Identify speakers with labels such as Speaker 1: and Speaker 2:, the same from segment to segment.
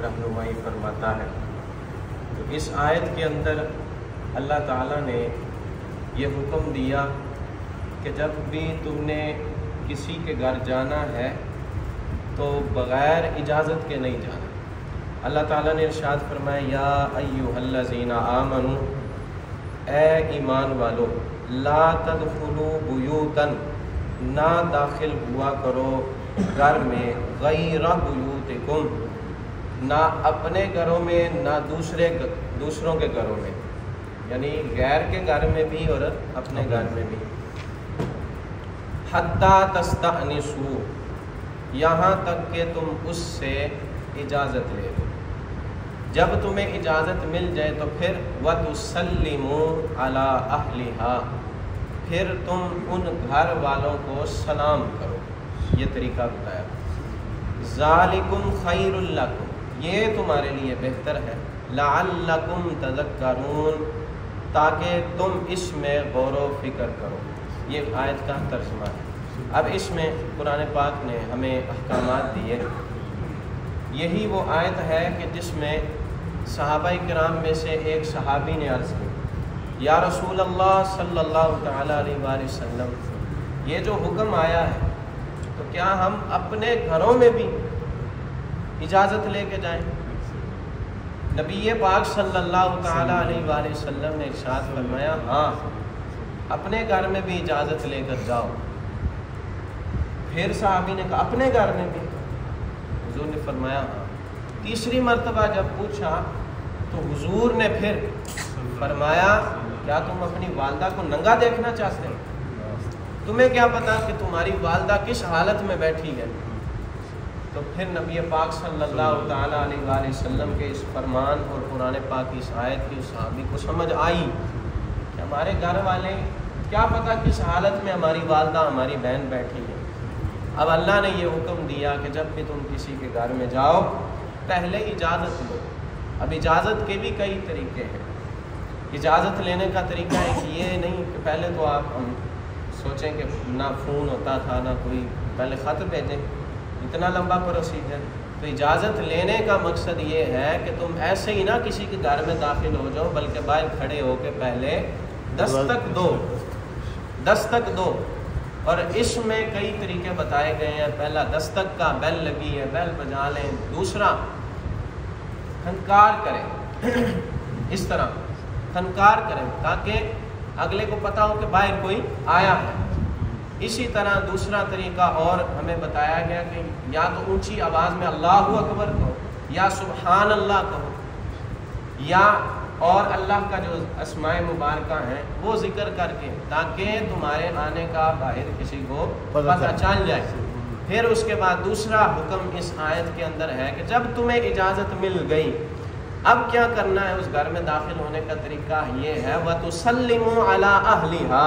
Speaker 1: رہنمائی فرماتا ہے۔ تو اس آیت کے اندر اللہ تعالیٰ نے یہ حکم دیا کہ جب بھی تم نے کسی کے گھر جانا ہے تو بغیر اجازت کے نہیں جانا۔ اللہ تعالیٰ نے ارشاد فرمایا یا ایھا الذین آمنوا، اے ایمان والو، لا تدخلوا بیوتا، نہ داخل ہوا کرو گھر میں، غیر بیوتکم، نہ اپنے گھروں میں نہ دوسروں کے گھروں میں، یعنی غیر کے گھر میں بھی اور اپنے گھر میں بھی، حتی تستأنسوا، یہاں تک کہ تم اس سے اجازت لے لو۔ جب تمہیں اجازت مل جائے تو پھر وَتُسَلِّمُوا عَلَىٰ أَهْلِهَا، پھر تم ان گھر والوں کو سلام کرو۔ یہ طریقہ بتایا، ذَلِكُمْ خَيْرٌ لَكُمْ، یہ تمہارے لیے بہتر ہے، لَعَلَّكُمْ تَذَكَّرُونَ، تاکہ تم اس میں غور و فکر کرو۔ یہ آیت کا ترجمہ ہے۔ اب اس میں قرآن پاک نے ہمیں احکامات دیے۔ یہی وہ آیت ہے کہ جس میں صحابہ کرام میں سے ایک صحابی نے عرض کی، یا رسول اللہ صلی اللہ تعالیٰ علیہ وآلہ وسلم، یہ جو حکم آیا ہے تو کیا ہم اپنے گھروں میں بھی اجازت لے کے جائیں؟ نبی پاک صلی اللہ تعالیٰ علیہ وآلہ وسلم نے ارشاد فرمایا ہاں، اپنے گھر میں بھی اجازت لے کر جاؤ۔ پھر صحابی نے کہا اپنے گھر میں بھی؟ حضور نے فرمایا ہاں۔ تیسری مرتبہ جب پوچھا تو حضور نے پھر فرمایا کیا تم اپنی والدہ کو ننگا دیکھنا چاہتے ہو؟ تمہیں کیا پتا کہ تمہاری والدہ کس حالت میں بیٹھی ہے؟ تو پھر نبی پاک صلی اللہ تعالیٰ علیہ وآلہ وسلم کے اس فرمان اور قرآن پاک کی اس آیت کی اس صحابی کو سمجھ آئی کہ ہمارے گھر والے کیا پتا کس حالت میں ہماری والدہ ہماری بہن بیٹھی ہے۔ اب اللہ نے یہ حکم دیا کہ جب بھی تم کسی کے گھر میں جاؤ پہلے اجازت لو۔ اب اجازت کے بھی کئی طریقے ہیں۔ اجازت لینے کا طریقہ ہے کہ یہ نہیں کہ پہلے تو آپ ہم سوچیں کہ نہ فون ہوتا تھا نہ کوئی، پہلے خط بھیجیں، اتنا لمبا پروسیجر۔ تو اجازت لینے کا مقصد یہ ہے کہ تم ایسے ہی نہ کسی کے گھر میں داخل ہو جاؤ، بلکہ باہر کھڑے ہو کے پہلے دستک دو۔ اور اس میں کئی طریقے بتائے گئے ہیں۔ پہلا دستک کا، بیل لگی ہے بیل بجا لیں۔ دوسرا کھنکار کریں، اس طرح کھنکار کریں تاکہ اگلے کو پتا ہو کہ باہر کوئی آیا ہے۔ اسی طرح دوسرا طریقہ اور ہمیں بتایا گیا کہ یا تو اونچی آواز میں اللہ اکبر کہو، یا سبحان اللہ کہو، یا اور اللہ کا جو اسماء مبارکہ ہیں وہ ذکر کر کے، تاکہ تمہارے آنے کا باہر کسی کو پتہ چل جائے۔ پھر اس کے بعد دوسرا حکم اس آیت کے اندر ہے کہ جب تمہیں اجازت مل گئی اب کیا کرنا ہے؟ اس گھر میں داخل ہونے کا طریقہ یہ ہے وَتُسَلِّمُوا عَلَىٰ أَهْلِهَا،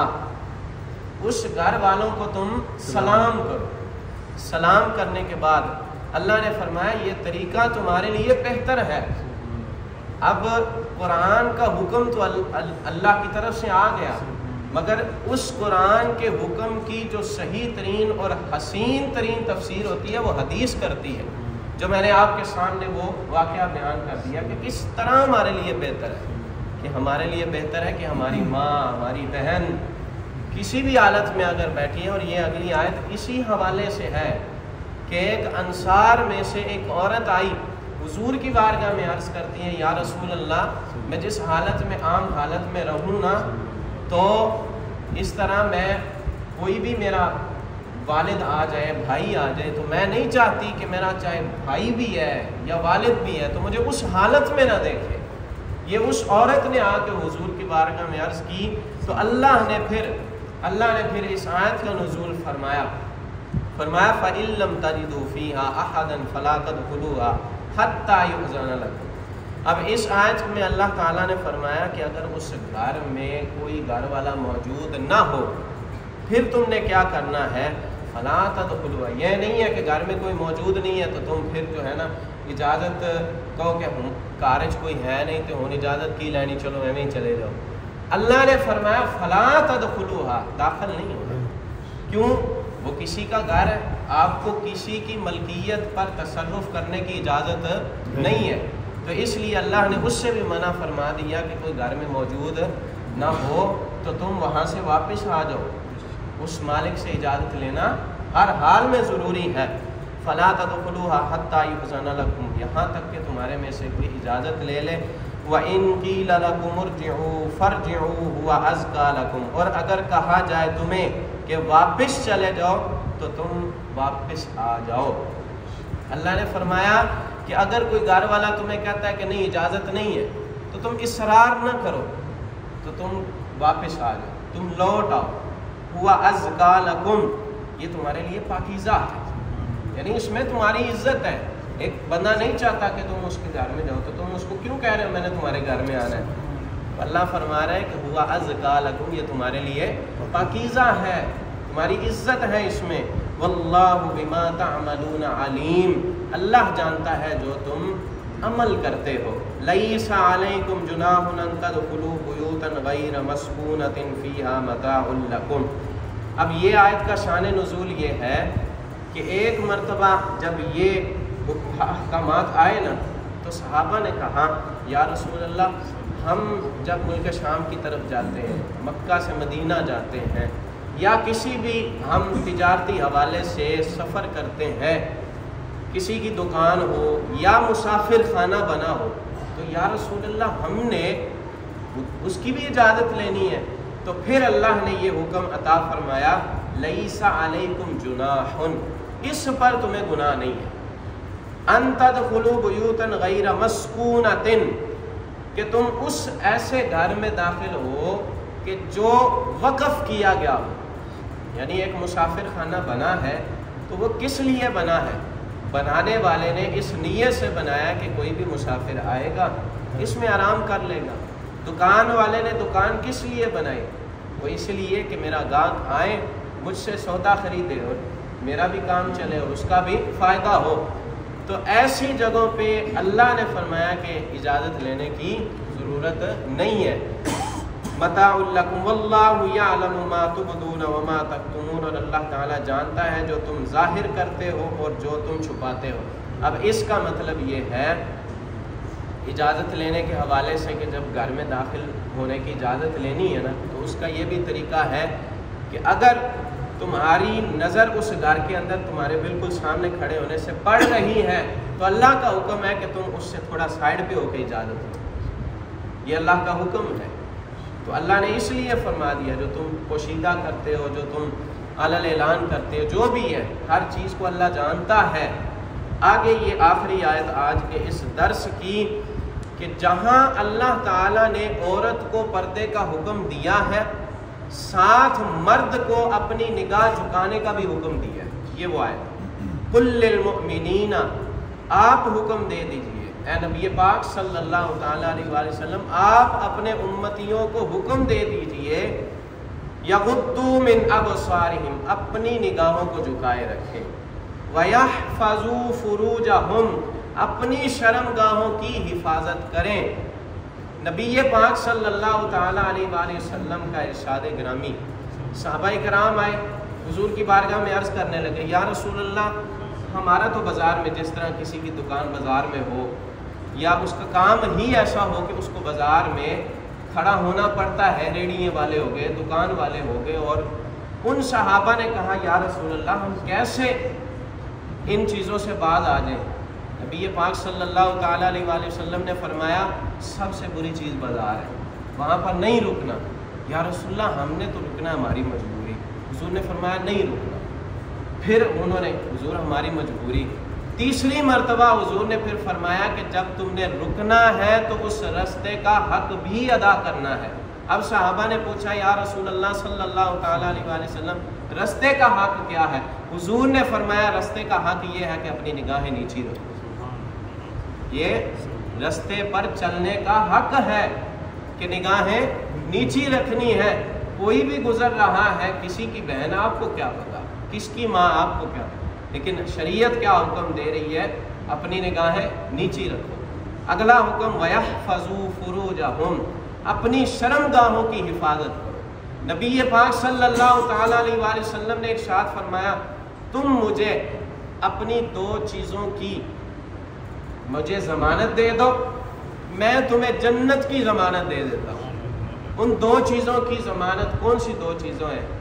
Speaker 1: اس گھر والوں کو تم سلام کرو۔ سلام کرنے کے بعد اللہ نے فرمایا یہ طریقہ تمہارے لیے بہتر ہے۔ اب قرآن کا حکم تو اللہ کی طرف سے آ گیا، مگر اس قرآن کے حکم کی جو صحیح ترین اور حسین ترین تفسیر ہوتی ہے وہ حدیث کرتی ہے، جو میں نے آپ کے سامنے وہ واقعہ بیان کر دیا کہ کس طرح ہمارے لیے بہتر ہے، کہ ہمارے لیے بہتر ہے کہ ہماری ماں ہماری بہن کسی بھی حالت میں اگر بیٹھی ہے۔ اور یہ اگلی آیت اسی حوالے سے ہے کہ ایک انصار میں سے ایک عورت آئی حضور کی بارگاہ میں عرض کرتی ہے یا رسول اللہ، میں جس حالت میں عام حالت میں رہوں نا تو اس طرح میں کوئی بھی میرا والد آ جائے بھائی آ جائے تو میں نہیں چاہتی کہ میرا چاہے بھائی بھی ہے یا والد بھی ہے تو مجھے اس حالت میں نہ دیکھے۔ یہ اس عورت نے آ کے حضور کی بارگاہ میں عرض کی تو اللہ نے پھر اس آیت کا نزول فرمایا فَإِن لَّمْ تَجِدُوا فِيهَا أَحَدًا فَلَا تَدْخُلُوهَا حَتَّىٰ يُؤْذَنَ لَكُمْ۔ اب اس آیت میں اللہ تعالیٰ نے فرمایا کہ اگر اس گھر میں کوئی گھر والا موجود نہ ہو پھر تم نے کیا کرنا ہے؟ فَلَا تَدْخُلُوهَا، یہ نہیں ہے کہ گھر میں کوئی موجود نہیں ہے تو تم پھر جو ہے نا اجازت کہو کہ کارج کوئی ہے نہیں تو ہوں اجازت کی لینی، چلو ایویں ہی چلے جاؤ۔ اللہ نے فرمایا فَلَا تَدْخُلُوهَا، داخل نہیں ہونا۔ کیوں؟ وہ کسی کا گھر ہے، آپ کو کسی کی ملکیت پر تصرف کرنے کی اجازت نہیں ہے، تو اس لیے اللہ نے اس سے بھی منع فرما دیا کہ کوئی گھر میں موجود نہ ہو تو تم وہاں سے واپس آ جاؤ۔ اس مالک سے اجازت لینا ہر حال میں ضروری ہے۔ فَلَا تَدْخُلُوهَا حَتَّى يُؤْذَنَ لَكُمْ، یہاں تک کہ تمہارے میں سے کوئی اجازت لے لے۔ وَإِن قِيلَ لَكُمُ ارْجِعُوا فَارْجِعُوا هُوَ أَزْكَىٰ لَكُمْ، اور اگر کہا جائے تمہیں کہ واپس چلے جاؤ تو تم واپس آ جاؤ۔ اللہ نے فرمایا کہ اگر کوئی گھر والا تمہیں کہتا ہے کہ نہیں اجازت نہیں ہے تو تم اصرار نہ کرو، تو تم واپس آ جاؤ، تم لوٹ آؤ۔ ہوا ازکا لکم، یہ تمہارے لیے پاکیزہ ہے، یعنی اس میں تمہاری عزت ہے۔ ایک بندہ نہیں چاہتا کہ تم اس کے گھر میں جاؤ، تو تم اس کو کیوں کہہ رہے ہو میں نے تمہارے گھر میں آنا ہے؟ اللہ فرما رہا ہے کہ ہوا ازکا لکم، یہ تمہارے لیے پاکیزہ ہے، تمہاری عزت ہے اس میں۔ واللہ بما تعملون علیم، اللہ جانتا ہے جو تم عمل کرتے ہو۔ لیس علیکم جناح ان تدخلوا بیوتا غیر مسکونۃ فیہا متاع لکم۔ اب یہ آیت کا شان نزول یہ ہے کہ ایک مرتبہ جب یہ احکامات آئے نا تو صحابہ نے کہا یا رسول اللہ، ہم جب ملک شام کی طرف جاتے ہیں، مکہ سے مدینہ جاتے ہیں، یا کسی بھی ہم تجارتی حوالے سے سفر کرتے ہیں، کسی کی دکان ہو یا مسافر خانہ بنا ہو، تو یا رسول اللہ ہم نے اس کی بھی اجازت لینی ہے۔ تو پھر اللہ نے یہ حکم عطا فرمایا لیس علیکم جناح، اس پر تمہیں گناہ نہیں ہے، ان تدخلوا بیوتا غیر مسکونۃ، کہ تم اس ایسے گھر میں داخل ہو کہ جو وقف کیا گیا ہو، یعنی ایک مسافر خانہ بنا ہے تو وہ کس لیے بنا ہے؟ بنانے والے نے اس نیت سے بنایا کہ کوئی بھی مسافر آئے گا اس میں آرام کر لے گا۔ دکان والے نے دکان کس لیے بنائی؟ وہ اس لیے کہ میرا گاہک آئے، مجھ سے سودا خریدے اور میرا بھی کام چلے اور اس کا بھی فائدہ ہو۔ تو ایسی جگہوں پہ اللہ نے فرمایا کہ اجازت لینے کی ضرورت نہیں ہے۔ متاع لکم واللہ یعلم ما تبدون وما تکتمون، اور اللہ تعالیٰ جانتا ہے جو تم ظاہر کرتے ہو اور جو تم چھپاتے ہو۔ اب اس کا مطلب یہ ہے اجازت لینے کے حوالے سے کہ جب گھر میں داخل ہونے کی اجازت لینی ہے نا، تو اس کا یہ بھی طریقہ ہے کہ اگر تمہاری نظر اس گھر کے اندر تمہارے بالکل سامنے کھڑے ہونے سے پڑ رہی ہے تو اللہ کا حکم ہے کہ تم اس سے تھوڑا سائڈ پہ ہو کے اجازت لو، یہ اللہ کا حکم ہے۔ تو اللہ نے اس لیے فرما دیا جو تم پوشیدہ کرتے ہو، جو تم علل اعلان کرتے ہو، جو بھی ہے ہر چیز کو اللہ جانتا ہے۔ آگے یہ آخری آیت آج کے اس درس کی کہ جہاں اللہ تعالیٰ نے عورت کو پردے کا حکم دیا ہے، ساتھ مرد کو اپنی نگاہ جھکانے کا بھی حکم دیا ہے۔ یہ وہ آیت قل للمؤمنین، آپ حکم دے دیجئے اے نبی پاک صلی اللہ تعالیٰ علیہ وآلہ وسلم، آپ اپنے امتیوں کو حکم دے دیجئے یغضوا من ابصارہم، اپنی نگاہوں کو جھکائے رکھیں، وَيَحْفَظُوا فُرُوجَهُمْ، اپنی شرمگاہوں کی حفاظت کریں۔ نبی پاک صلی اللہ تعالیٰ علیہ وآلہ وسلم کا ارشاد گرامی، صحابہ کرام آئے حضور کی بارگاہ میں عرض کرنے لگے یا رسول اللہ، ہمارا تو بازار میں جس طرح کسی کی دکان بازار میں ہو یا اس کا کام ہی ایسا ہو کہ اس کو بازار میں کھڑا ہونا پڑتا ہے، ریڑھیے والے ہو گئے، دکان والے ہو گئے، اور ان صحابہ نے کہا یا رسول اللہ ہم کیسے ان چیزوں سے باز آ جائیں؟ نبی پاک صلی اللہ تعالیٰ علیہ وآلہ وسلم نے فرمایا سب سے بری چیز بازار ہے، وہاں پر نہیں رکنا۔ یا رسول اللہ ہم نے تو رکنا، ہماری مجبوری۔ حضور نے فرمایا نہیں رکنا۔ پھر انہوں نے حضور ہماری مجبوری، تیسری مرتبہ حضور نے پھر فرمایا کہ جب تم نے رکنا ہے تو اس رستے کا حق بھی ادا کرنا ہے۔ اب صحابہ نے پوچھا یا رسول اللہ صلی اللہ تعالیٰ علیہ وآلہ وسلم رستے کا حق کیا ہے؟ حضور نے فرمایا رستے کا حق یہ ہے کہ اپنی نگاہیں نیچی رکھو، یہ رستے پر چلنے کا حق ہے کہ نگاہیں نیچی رکھنی ہے۔ کوئی بھی گزر رہا ہے، کسی کی بہن آپ کو کیا پتا، کس کی ماں آپ کو کیا پتا، لیکن شریعت کیا حکم دے رہی ہے؟ اپنی نگاہیں نیچی رکھو۔ اگلا حکم وَيَحْفَظُوا فُرُوجَهُمْ، اپنی شرمگاہوں کی حفاظت کرو۔ نبی پاک صلی اللہ تعالیٰ علیہ وآلہ وسلم نے ارشاد فرمایا تم مجھے اپنی 2 چیزوں کی مجھے ضمانت دے دو، میں تمہیں جنت کی ضمانت دے دیتا ہوں۔ ان 2 چیزوں کی ضمانت کون سی 2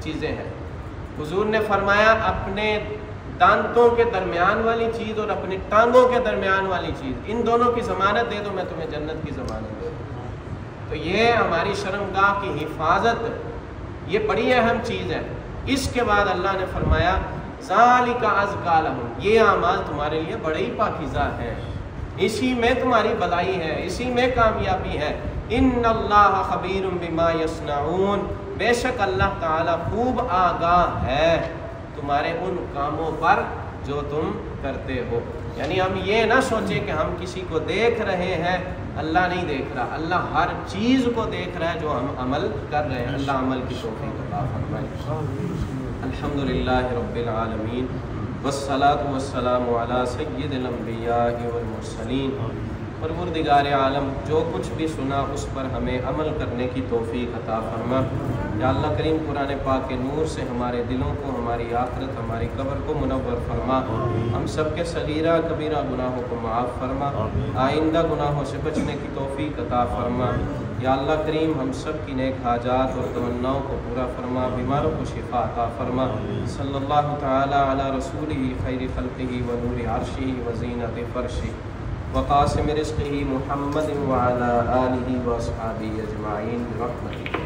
Speaker 1: چیزیں ہیں؟ حضور نے فرمایا اپنے دانتوں کے درمیان والی چیز اور اپنی ٹانگوں کے درمیان والی چیز، ان دونوں کی ضمانت دے دو، میں تمہیں جنت کی ضمانت دے دوں۔ تو یہ ہماری شرمگاہ کی حفاظت، یہ بڑی اہم چیز ہے۔ اس کے بعد اللہ نے فرمایا ذالک ازکیٰ لہم، یہ اعمال تمہارے لیے بڑے ہی پاکیزہ ہیں، اسی میں تمہاری بھلائی ہے، اسی میں کامیابی ہے۔ ان اللہ خبیر بما یصنعون، بے شک اللہ تعالیٰ خوب آگاہ ہے تمہارے ان کاموں پر جو تم کرتے ہو۔ یعنی ہم یہ نہ سوچیں کہ ہم کسی کو دیکھ رہے ہیں، اللہ نہیں دیکھ رہا، اللہ ہر چیز کو دیکھ رہا ہے جو ہم عمل کر رہے ہیں۔ اللہ عمل کی توفیق عطا فرمائے۔ الحمدللہ رب العالمین والصلاة والسلام علی سید الانبیاء والمرسلین۔ پروردگار عالم جو کچھ بھی سنا اس پر ہمیں عمل کرنے کی توفیق عطا فرما۔ یا اللہ کریم قرآن پاک کے نور سے ہمارے دلوں کو، ہماری آخرت، ہماری قبر کو منور فرما۔ ہم سب کے صغیرہ کبیرہ گناہوں کو معاف فرما، آئندہ گناہوں سے بچنے کی توفیق عطا فرما۔ یا اللہ کریم ہم سب کی نیک حاجات اور تمناؤں کو پورا فرما، بیماروں کو شفا عطا فرما۔ صلی اللہ تعالی علی رسولہ خیر خلقہ و نور عرشہ و زینت فرشہ وقاسم رزقہ محمد وعلی آلہ واصحابہ اجمعین برحمتہ۔